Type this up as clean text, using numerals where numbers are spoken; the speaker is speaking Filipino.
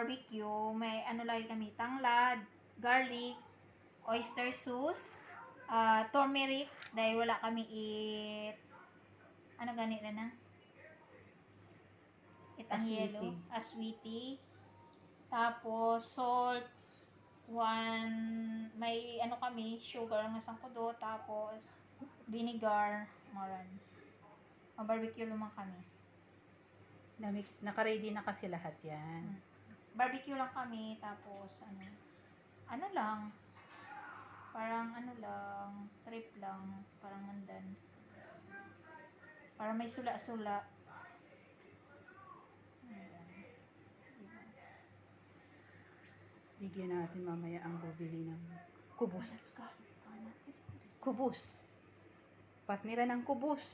barbecue, may ano lagi kami, tanglad, garlic, oyster sauce, turmeric, dahil wala kami ano ganit na itang yellow, sweetie. Tapos, salt, may ano kami, sugar nga sangkudo, tapos, vinegar, moran. Barbecue lumang kami. Na-mix, naka-ready na kasi lahat yan. Barbecue lang kami, tapos, ano lang, parang trip lang, parang mandan. Parang may sula-sula. Bigyan natin mamaya ang bubili ng kubos. Kubos. Partnera ng kubos.